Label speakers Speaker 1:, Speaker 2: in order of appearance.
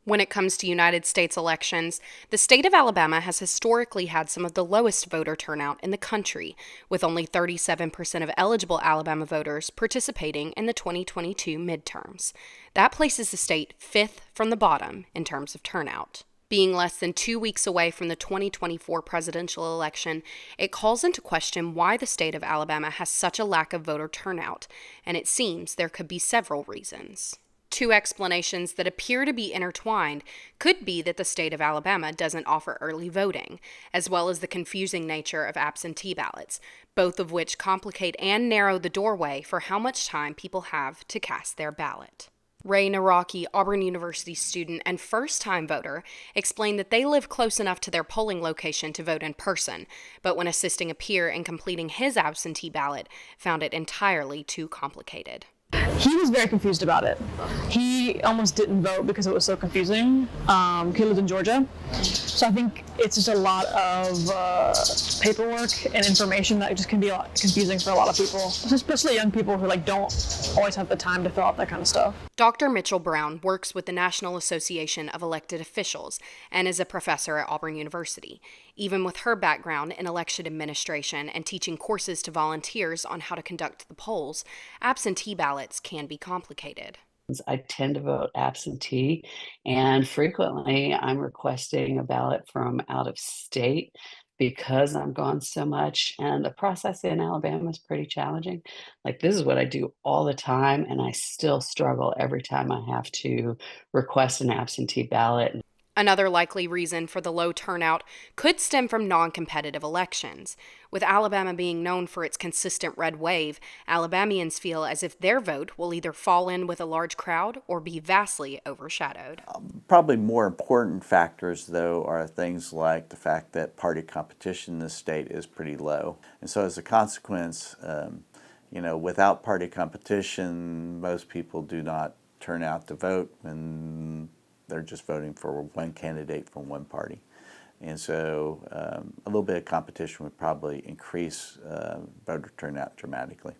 Speaker 1: When it comes to United States elections, the state of Alabama has historically had some of the lowest voter turnout in the country, with only 37% of eligible Alabama voters participating in the 2022 midterms. That places the state fifth from the bottom in terms of turnout. Being less than 2 weeks away from the 2024 presidential election, it calls into question why the state of Alabama has such a lack of voter turnout, and it seems there could be several reasons. Two explanations that appear to be intertwined could be that the state of Alabama doesn't offer early voting, as well as the confusing nature of absentee ballots, both of which complicate and narrow the doorway for how much time people have to cast their ballot. Ray Naraki, Auburn University student and first-time voter, explained that they live close enough to their polling location to vote in person, but when assisting a peer in completing his absentee ballot, found it entirely too complicated.
Speaker 2: He was very confused about it. He almost didn't vote because it was so confusing. He lives in Georgia. So I think it's just a lot of paperwork and information that just can be a lot confusing for a lot of people, especially young people who don't always have the time to fill out that kind of stuff.
Speaker 1: Dr. Mitchell Brown works with the National Association of Elected Officials and is a professor at Auburn University. Even with her background in election administration and teaching courses to volunteers on how to conduct the polls, absentee ballots can be complicated.
Speaker 3: I tend to vote absentee, and frequently I'm requesting a ballot from out of state because I'm gone so much. And the process in Alabama is pretty challenging. Like, this is what I do all the time, and I still struggle every time I have to request an absentee ballot.
Speaker 1: Another likely reason for the low turnout could stem from non-competitive elections. With Alabama being known for its consistent red wave, Alabamians feel as if their vote will either fall in with a large crowd or be vastly overshadowed.
Speaker 4: Probably more important factors, though, are things like the fact that party competition in this state is pretty low. And so as a consequence, without party competition, most people do not turn out to vote, and they're just voting for one candidate from one party. And so a little bit of competition would probably increase voter turnout dramatically.